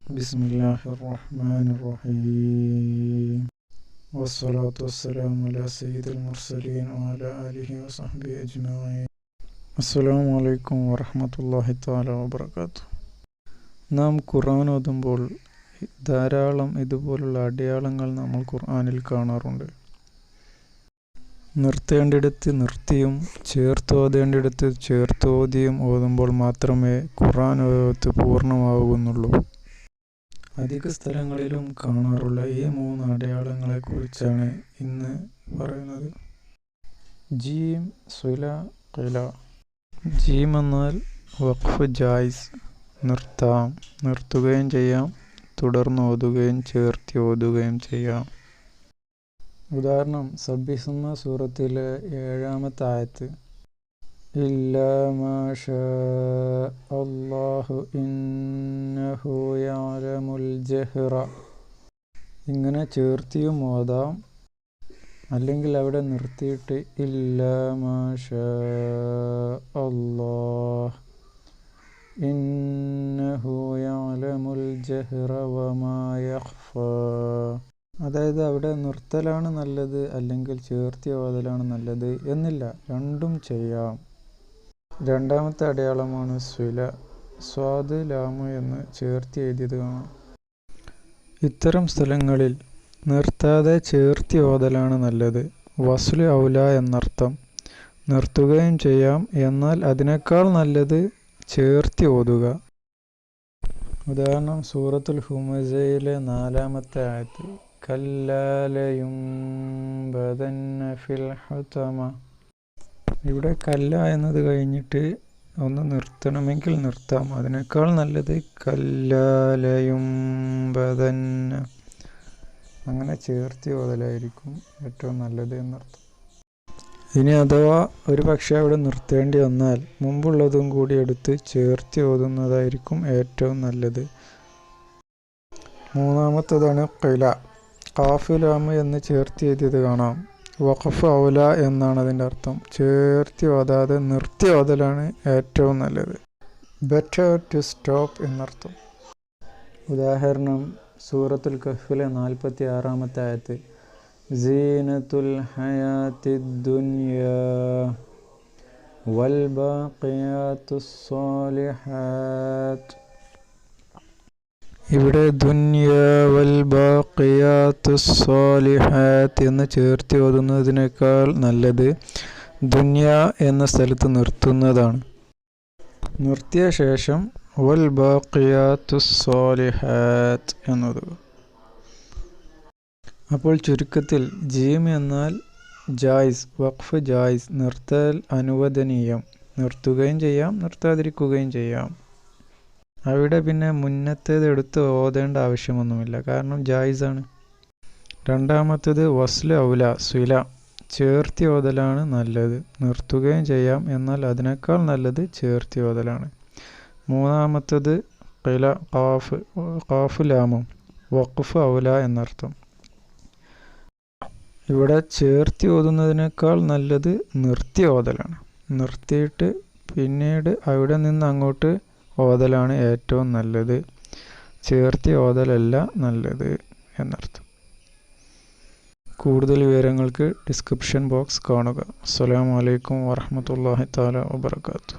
بسم الله الرحمن الرحيم والصلاة والسلام على سيد المرسلين وعلى آله وصحبه أجمعين. السلام عليكم ورحمة الله تعالى وبركاته. നാം ഖുർആൻ ഓതുമ്പോൾ ധാരാളം ഇതുപോലുള്ള അടയാളങ്ങൾ നമ്മൾ ഖുർആനിൽ കാണാറുണ്ട്. നിർത്തേണ്ടിടത്ത് നിർത്തിയും ചേർത്തോതേണ്ടിടത്ത് ചേർത്തോതിയും ഓതുമ്പോൾ മാത്രമേ ഖുർആൻ ഓത്ത് പൂർണ്ണമാകുന്നുള്ളൂ. അധിക സ്ഥലങ്ങളിലും കാണാറുള്ള ഈ 3 അടയാളങ്ങളെക്കുറിച്ചാണ് ഇന്ന് പറയുന്നത്. ജീം, സുല, ഖില. ജീം എന്നാൽ വഖഫ് ജായിസ്, നിർത്താം, നിർത്തുകയും ചെയ്യാം, തുടർന്ന് ഓതുകയും ചേർത്തി ഓതുകയും ചെയ്യാം. ഉദാഹരണം സബ്ബിഹ്സ്മ സൂറത്തിലെ 7-ാമത്തെ ആയത്ത്, ഇല്ലാ മാഷാ അല്ലാഹു ഇന്നഹു യഅലമുൽ ജഹ്റ. ഇങ്ങനെ ചേർത്തിയും ഓതാം, അല്ലെങ്കിൽ അവിടെ നിർത്തിയിട്ട് ഇല്ലാ മാഷാ അല്ലാഹ് ഇന്നഹു യഅലമുൽ ജഹ്റ വമാ യഖ്ഫാ. അതായത് അവിടെ നിർത്തലാണ് നല്ലത് അല്ലെങ്കിൽ ചേർത്തി ഓതലാണ് നല്ലത് എന്നില്ല, രണ്ടും ചെയ്യാം. 2-ാമത്തെ അടയാളമാണ് സുല. സ്വാദ് ലാമ് എന്ന് ചേർത്തി എഴുതിയത് കാണാം. ഇത്തരം സ്ഥലങ്ങളിൽ നിർത്താതെ ചേർത്തി ഓതലാണ് നല്ലത്. വസ്ല് ഔല എന്നർത്ഥം. നിർത്തുകയും ചെയ്യാം, എന്നാൽ അതിനേക്കാൾ നല്ലത് ചേർത്തി ഓതുക. ഉദാഹരണം സൂറത്തുൽ ഹുമസയിലെ 4-ാമത്തെ ആയത്ത്, കല്ലാ ലയുംബദന്ന ഫിൽ ഹുതമ. ഇവിടെ കല്ല എന്നത് കഴിഞ്ഞിട്ട് ഒന്ന് നിർത്തണമെങ്കിൽ നിർത്താം, അതിനേക്കാൾ നല്ലത് കല്ലാ ലയുംബദന്ന. അങ്ങനെ ചേർത്തി ഓതലായിരിക്കും ഏറ്റവും നല്ലത് എന്നർത്ഥം. ഇനി അഥവാ ഒരു പക്ഷേ അവിടെ നിർത്തേണ്ടി വന്നാൽ മുമ്പുള്ളതും കൂടി എടുത്ത് ചേർത്തി ഓതുന്നതായിരിക്കും ഏറ്റവും നല്ലത്. 3-ാമത്തേതാണ് ഖില. ഖാഫ് ലാമ് എന്ന് ചേർത്തി എഴുതിയത് കാണാം. വഖഫ് ഔല എന്നാണ് അതിൻ്റെ അർത്ഥം. ചേർത്തി ഓതാതെ നിർത്തി ഓതലാണ് ഏറ്റവും നല്ലത്. ബെറ്റർ ടു സ്റ്റോപ്പ് എന്നർത്ഥം. ഉദാഹരണം സൂറത്തുൽ കഹ്ഫിലെ 46-ാമത്തെ ആയത്ത്, സീനത്തുൽ ഹയാത്തിദ് ദുനിയാ വൽ ബാഖിയാത്തുസ് സ്വാലിഹാത്ത്. ഇവിടെ ദുനിയാ വൽ ബാഖിയാത്തുസ് സ്വാലിഹാത്ത് എന്ന് ചേർത്തി ഓതുന്നതിനേക്കാൾ നല്ലത് ദുനിയാ എന്ന സ്ഥലത്ത് നിർത്തുന്നതാണ്. നിർത്തിയ ശേഷം വൽ ബാഖിയാത്തുസ് സ്വാലിഹാത്ത് എന്നത്. അപ്പോൾ ചുരുക്കത്തിൽ ജീം എന്നാൽ ജായിസ്, വഖഫ് ജായിസ്, നിർത്തൽ അനുവദനീയം. നിർത്തുകയും ചെയ്യാം, നിർത്താതിരിക്കുകയും ചെയ്യാം. അവിടെ പിന്നെ മുന്നത്തേത് എടുത്ത് ഓതേണ്ട ആവശ്യമൊന്നുമില്ല, കാരണം ജായിസാണ്. 2-ാമത്തേത് വസ്ല് ഔല, സുല. ചേർത്തി ഓതലാണ് നല്ലത്. നിർത്തുകയും ചെയ്യാം, എന്നാൽ അതിനേക്കാൾ നല്ലത് ചേർത്തി ഓതലാണ്. 3-ാമത്തേത് ഖില, ഖാഫ് ലാമും, വഖഫ് ഔല എന്നർത്ഥം. ഇവിടെ ചേർത്തി ഓതുന്നതിനേക്കാൾ നല്ലത് നിർത്തി ഓതലാണ്. നിർത്തിയിട്ട് പിന്നീട് അവിടെ നിന്ന് അങ്ങോട്ട് ഓതലാണ് ഏറ്റവും നല്ലത്. ചേർത്തി ഓതലല്ല നല്ലത് എന്നർത്ഥം. കൂടുതൽ വിവരങ്ങൾക്ക് ഡിസ്ക്രിപ്ഷൻ ബോക്സ് കാണുക. അസ്സലാമു അലൈക്കും വറഹ്മത്തുള്ളാഹി തആല വബറകാതുഹു.